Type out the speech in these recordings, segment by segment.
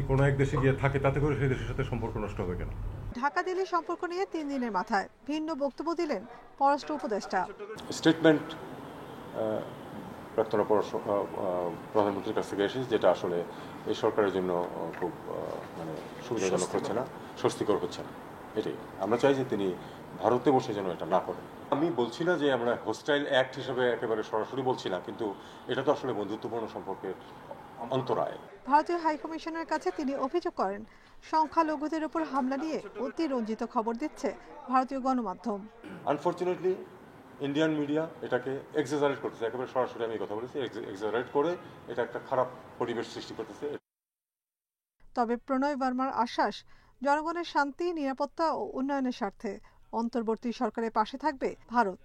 কোনো এক দেশে গিয়ে থাকে তাতে করে সেই দেশের সাথে সম্পর্ক নষ্ট হবে কেন? ঢাকা দিল্লি সম্পর্ক নিয়ে 3 দিনের মাথায় ভিন্ন বক্তব্য দিলেন পররাষ্ট্র উপদেষ্টা। স্টেটমেন্ট প্রাক্তন প্রধানমন্ত্রীর কাছ থেকে এসেছে, যেটা আসলে এই সরকারের জন্য খুব সুবিধাজনক হচ্ছে না, স্বস্তিকর হচ্ছে না। এটাই আমরা চাই যে তিনি ভারতে বসে যেন এটা না করেন। আমি বলছি না যে আমরা হোস্টাইল অ্যাক্ট হিসেবে একেবারে সরাসরি বলছি না, কিন্তু এটা তো আসলে বন্ধুত্বপূর্ণ সম্পর্কের অন্তরায়। ভারতীয় হাইকমিশনের কাছে তিনি অভিযোগ করেন, সংখ্যালঘুদের উপর হামলা নিয়ে অতিরঞ্জিত খবর দিচ্ছে ভারতীয় গণমাধ্যম। আনফরচুনেটলি ইন্ডিয়ান মিডিয়া এটাকে এক্সাজারেট করতেছে, একেবারে সরাসরি আমি কথা বলেছি, এক্সাজারেট করে এটা একটা খারাপ পরিবেশ সৃষ্টি করতেছে। তবে প্রণয় বর্মার আশ্বাস, জনগণের শান্তি, নিরাপত্তা ও উন্নয়নের স্বার্থে অন্তর্বর্তী সরকারের পাশে থাকবে ভারত।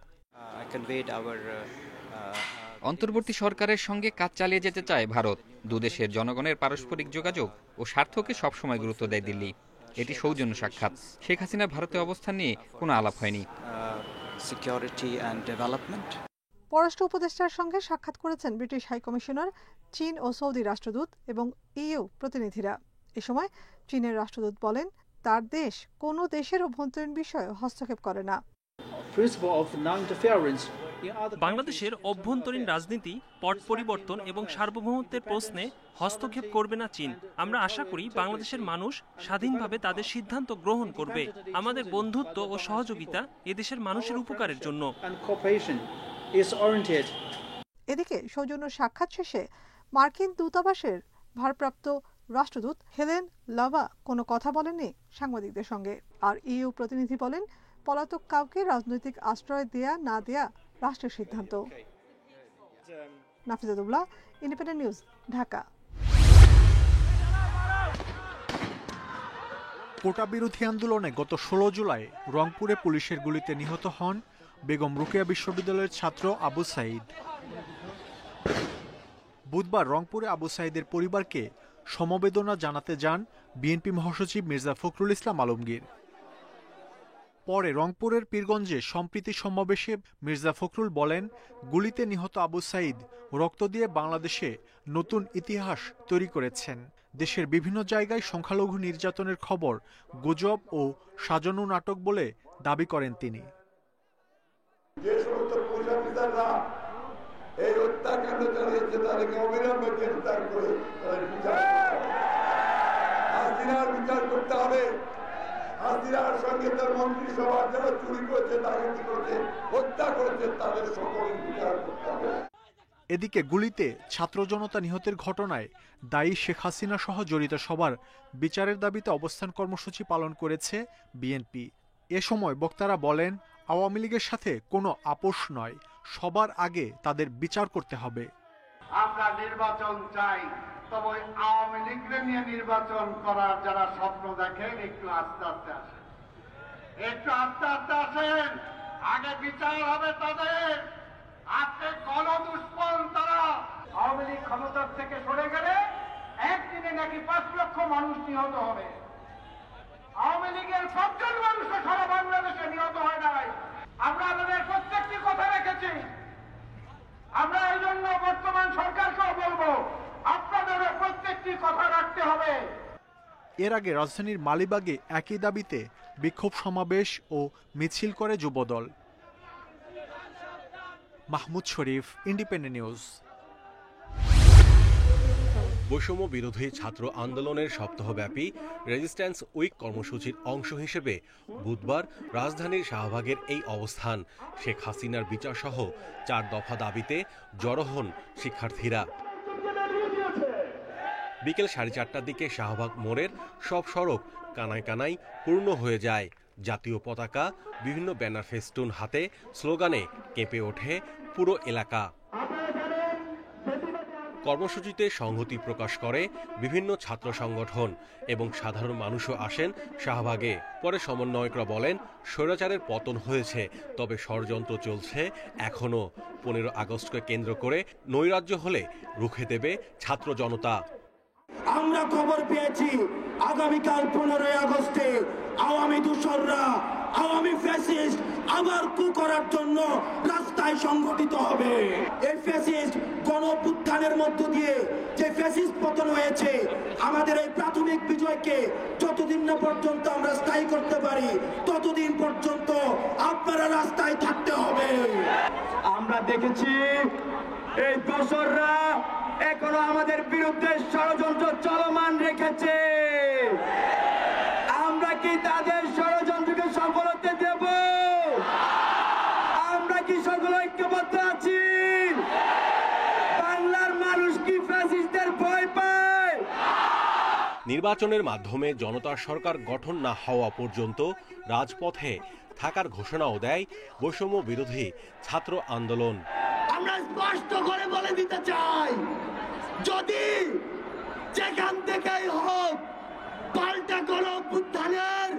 অন্তর্বর্তী সরকারের সঙ্গে কাজ চালিয়ে যেতে চায় ভারত। দুদেশের জনগণের পারস্পরিক যোগাযোগ ও স্বার্থকে সবসময় গুরুত্ব দেয় দিল্লি। এটি সৌজন্য সাক্ষাৎ। শেখ হাসিনার ভারতে অবস্থান নিয়ে কোনো আলাপ হয়নি। পররাষ্ট্র উপদেষ্টার সঙ্গে সাক্ষাৎ করেছেন ব্রিটিশ হাইকমিশনার, চীন ও সৌদি রাষ্ট্রদূত এবং ইইউ প্রতিনিধিরা। এ সময় চীনের রাষ্ট্রদূত বলেন, তার দেশ কোনো দেশের অভ্যন্তরীণ বিষয়ে হস্তক্ষেপ করে না। বাংলাদেশের অভ্যন্তরীণ রাজনীতি, পট পরিবর্তন এবং সার্বভৌমত্বের প্রশ্নে হস্তক্ষেপ করবে না চীন। আমরা আশা করি বাংলাদেশের মানুষ স্বাধীনভাবে তাদের সিদ্ধান্ত গ্রহণ করবে। আমাদের বন্ধুত্ব ও সহযোগিতা এদেশের মানুষের উপকারের জন্য। এদিকে সৌজন্য সাক্ষাৎ শেষে মার্কিন দূতাবাসের ভারপ্রাপ্ত রাষ্ট্রদূত হেলেন লাভা কোনো কথা বলেননি সাংবাদিকদের সঙ্গে। আর ইইউ প্রতিনিধি বলেন, পলাতক কাউকে রাজনৈতিক আশ্রয় দেয়া না দেয়া রাষ্ট্রের সিদ্ধান্ত। নাফিজাতুল্লাহ, ইন্ডিপেন্ডেন্ট নিউজ, ঢাকা। কোটা বিরোধী আন্দোলনে গত 16 জুলাই রংপুরে পুলিশের গুলিতে নিহত হন বেগম রোকেয়া বিশ্ববিদ্যালয়ের ছাত্র আবু সাঈদ। বুধবার রংপুরে আবু সাঈদের পরিবারকে সমবেদনা জানাতে যান বিএনপি মহাসচিব মির্জা ফখরুল ইসলাম আলমগীর। পরে রংপুরের পীরগঞ্জে সম্প্রীতি সমাবেশে মির্জা ফখরুল বলেন, গুলিতে নিহত আবু সাঈদ রক্ত দিয়ে বাংলাদেশে নতুন ইতিহাস তৈরি করেছেন। দেশের বিভিন্ন জায়গায় সংখ্যালঘু নির্যাতনের খবর গুজব ও সাজানো নাটক বলে দাবি করেন তিনি। এই হত্যাকাণ্ড চালিয়েছে তাদেরকে অবিলম্বে গ্রেফতার করে হাসিনার বিচার করতে হবে। হাসিনার সঙ্গে তার মন্ত্রিসভা যারা চুরি করেছে, ডাকাতি করেছে, হত্যা করেছে, তাদের সকলের বিচার করতে হবে। এদিকে গুলিতে ছাত্র জনতা নিহতের ঘটনায় দায়ী শেখ হাসিনা সহ জড়িত সবার বিচারের দাবিতে অবস্থান কর্মসূচি পালন করেছে বিএনপি। এ সময় বক্তারা বলেন, আওয়ামী লীগের সাথে কোনো আপোষ নয়, সবার আগে তাদের বিচার করতে হবে। আমরা নির্বাচন চাই, তবে আওয়ামী লীগের নিয়ে নির্বাচন করার যারা স্বপ্ন দেখেন, একটু আস্তে আস্তে আসেন, একটু আস্তে আস্তে আসেন। আগে বিচার হবে তাদের। আজকে গণদুষ্কর্ম তারা। আওয়ামী লীগ ক্ষমতার থেকে সরে গেলে একদিনে নাকি 5 লক্ষ মানুষ নিহত হবে। আওয়ামী লীগের 5 জন মানুষও সারা বাংলাদেশে নিহত হয় নাই। আমরা আমাদের প্রত্যেকটি কথা রেখেছি। আমরা এই জন্য বর্তমান সরকারকেও বলবো, আপনাদেরও প্রত্যেকটি কথা রাখতে হবে। এর আগে রাজধানীর মালিবাগে একই দাবিতে বিক্ষোভ সমাবেশ ও মিছিল করে যুবদল। মাহমুদ শরীফ, ইন্ডিপেন্ডেন্ট নিউজ। বৈষম্য বিরোধী ছাত্র আন্দোলনের সপ্তাহব্যাপী রেজিস্ট্যান্স উইক কর্মসূচির অংশ হিসেবে বুধবার রাজধানীর শাহবাগের এই অবস্থান। শেখ হাসিনার বিচার সহ 4 দফা দাবিতে জড়ো হন শিক্ষার্থীরা। বিকেল 4:30টার দিকে শাহবাগ মোড়ের সব সড়ক কানায় কানায় পূর্ণ হয়ে যায়। জাতীয় পতাকা, বিভিন্ন ব্যানার ফেস্টুন হাতে স্লোগানে কেঁপে ওঠে পুরো এলাকা। কর্মসূচিতে সংহতি প্রকাশ করে বিভিন্ন ছাত্র সংগঠন এবং সাধারণ মানুষও আসেন শাহবাগে। পরে সমন্বয়করা বলেন, স্বৈরাচারের পতন হয়েছে, তবে ষড়যন্ত্র চলছে এখনো। 15 আগস্টকে কেন্দ্র করে নৈরাজ্য হলে রুখে দেবে ছাত্র জনতা। আমরা খবর পেয়েছি আগামীকাল 15 আগস্টে আওয়ামী দূষররা, আওয়ামী ফ্যাসিস্ট আবার কু করার জন্য রাস্তায় সংগঠিত হবে। এই ফ্যাসিস্ট গণঅভ্যুত্থানের মধ্য দিয়ে যে ফ্যাসিস্ট পতন হয়েছে, আমাদের এই প্রাথমিক বিজয়কে যতদিন না পর্যন্ত আমরা স্থায়ী করতে পারি ততদিন পর্যন্ত আপনারা রাস্তায় থাকতে হবে। আমরা দেখেছি এই দোসররা এখনো আমাদের বিরুদ্ধে ষড়যন্ত্র চলমান রেখেছে। আমরা কি তাদের ষড়যন্ত্রকে সফল হতে দেব? আমরা কি সকলে ঐক্যবদ্ধ আছি? বাংলার মানুষ কি ফ্যাসিস্টদের ভয় পায়? নির্বাচনের মাধ্যমে জনতার সরকার গঠন না হওয়া পর্যন্ত রাজপথে থাকার ঘোষণাও দেয় বৈষম্য বিরোধী ছাত্র আন্দোলন। আমরা স্পষ্ট করে বলে দিতে চাই, যদি যেখান থেকেই হোক পাল্টা গণঅভ্যুত্থানের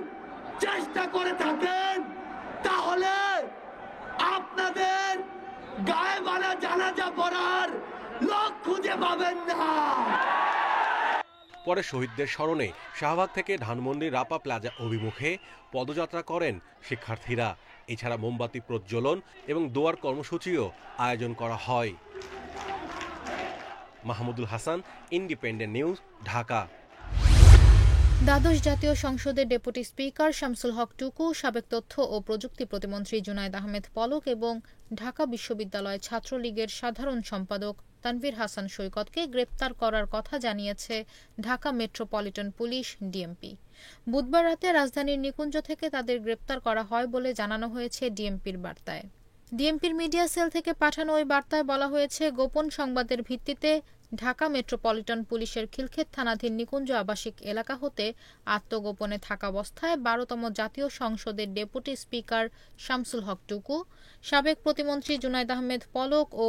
চেষ্টা করে থাকেন, তাহলে আপনাদের গায়েবানা জানাজা পড়ার লোক খুঁজে পাবেন না। পরে শহীদদের স্মরণে শাহবাগ থেকে ধানমন্ডি রাপা প্লাজা অভিমুখে পদযাত্রা করেন শিক্ষার্থীরা। এছাড়া মোমবাতি প্রজ্বলন এবং দোয়ার কর্মসূচিও আয়োজন করা হয়। Mahmudul Hasan, independent news, Dhaka. দ্বাদশ জাতীয় সংসদের ডেপুটি স্পিকার শামসুল হক টুকু, সাবেক তথ্য ও প্রযুক্তি প্রতিমন্ত্রী জুনায়েদ আহমেদ পলক এবং ঢাকা বিশ্ববিদ্যালয় ছাত্রলীগের সাধারণ সম্পাদক তানভীর হাসান সৈকতকে গ্রেপ্তার করার কথা জানিয়েছে ঢাকা মেট্রোপলিটন পুলিশ ডিএমপি। বুধবার রাতে রাজধানীর নিকুঞ্জ থেকে তাদের গ্রেপ্তার করা হয় বলে জানানো হয়েছে ডিএমপির বার্তায়। ডিএমপির মিডিয়া সেল থেকে পাঠানো ওই বার্তায় বলা হয়েছে, গোপন সংবাদের ভিত্তিতে ঢাকা মেট্রোপলিটন পুলিশের খিলক্ষেত থানাধীন নিকুঞ্জ আবাসিক এলাকা হতে আত্মগোপনে থাকাবস্থায় ১২তম জাতীয় সংসদের ডেপুটি স্পিকার শামসুল হক টুকু, সাবেক প্রতিমন্ত্রী জুনায়েদ আহমেদ পলক ও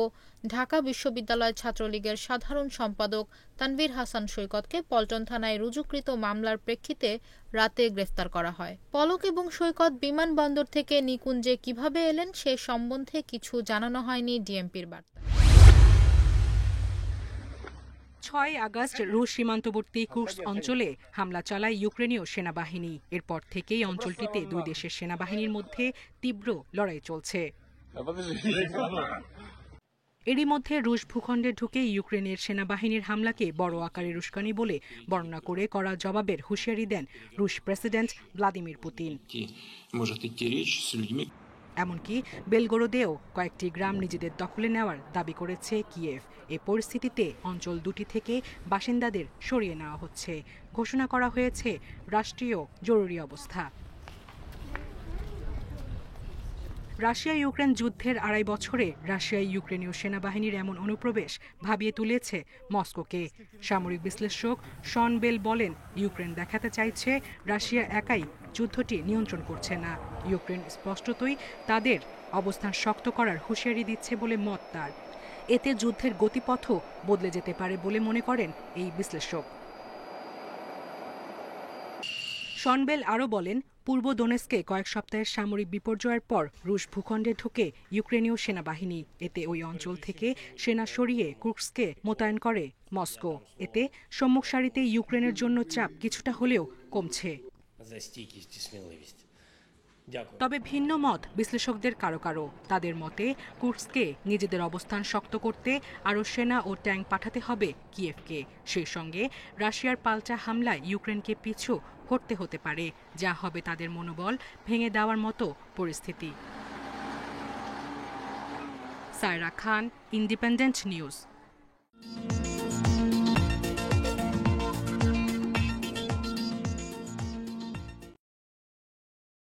ঢাকা বিশ্ববিদ্যালয় ছাত্রলীগের সাধারণ সম্পাদক তানভীর হাসান সৈকতকে পল্টন থানায় রুজুকৃত মামলার প্রেক্ষিতে রাতে গ্রেফতার করা হয়। পলক এবং সৈকত বিমানবন্দর থেকে নিকুঞ্জে কিভাবে এলেন সে সম্বন্ধে কিছু জানানো হয়নি ডিএমপির বার্তায়। ৬ আগস্ট রুশ সীমান্তবর্তী কুর্স্ক অঞ্চলে হামলা চালায় ইউক্রেনীয় সেনাবাহিনী। এরপর থেকেই অঞ্চলটিতে দুই দেশের সেনাবাহিনীর মধ্যে তীব্র লড়াই চলছে। এরই মধ্যে রুশ ভূখণ্ডে ঢুকে ইউক্রেনের সেনাবাহিনীর হামলাকে বড় আকারের উস্কানি বলে বর্ণনা করে কড়া জবাবের হুঁশিয়ারি দেন রুশ প্রেসিডেন্ট ভ্লাদিমির পুতিন। এমনকি বেলগোরোদেও কয়েকটি গ্রাম নিজেদের দখলে নেওয়ার দাবি করেছে কিয়েভ। এ পরিস্থিতিতে অঞ্চল দুটি থেকে বাসিন্দাদের সরিয়ে নেওয়া হচ্ছে। ঘোষণা করা হয়েছে রাষ্ট্রীয় জরুরি অবস্থা। রাশিয়া ইউক্রেন যুদ্ধের ২.৫ বছরে রাশিয়ায় ইউক্রেনীয় সেনাবাহিনীর এমন অনুপ্রবেশ ভাবিয়ে তুলেছে মস্কোকে। সামরিক বিশ্লেষক শন বেল বলেন, ইউক্রেন দেখাতে চাইছে রাশিয়া একাই যুদ্ধটি নিয়ন্ত্রণ করছে না। ইউক্রেন স্পষ্টতই তাদের অবস্থান শক্ত করার হুঁশিয়ারি দিচ্ছে বলে মত তার। এতে যুদ্ধের গতিপথও বদলে যেতে পারে বলে মনে করেন এই বিশ্লেষক। শন বেল আরও বলেন, পূর্ব দোনেস্কে কয়েক সপ্তাহের সামরিক বিপর্যয়ের পর রুশ ভূখণ্ডে ঢোকে ইউক্রেনীয় সেনাবাহিনী। এতে ওই অঞ্চল থেকে সেনা সরিয়ে কুর্স্কে মোতায়েন করে মস্কো। এতে সম্মুখ সারিতে ইউক্রেনের জন্য চাপ কিছুটা হলেও কমছে। তবে ভিন্ন মত বিশ্লেষকদের কারো কারো। তাদের মতে কুর্স্কে নিজেদের অবস্থান শক্ত করতে আরও সেনা ও ট্যাঙ্ক পাঠাতে হবে কিয়েভকে। সেই সঙ্গে রাশিয়ার পাল্টা হামলায় ইউক্রেনকে পিছু হটতে হতে পারে, যা হবে তাদের মনোবল ভেঙে দেওয়ার মতো পরিস্থিতি। সায়রা খান, ইন্ডিপেন্ডেন্ট নিউজ।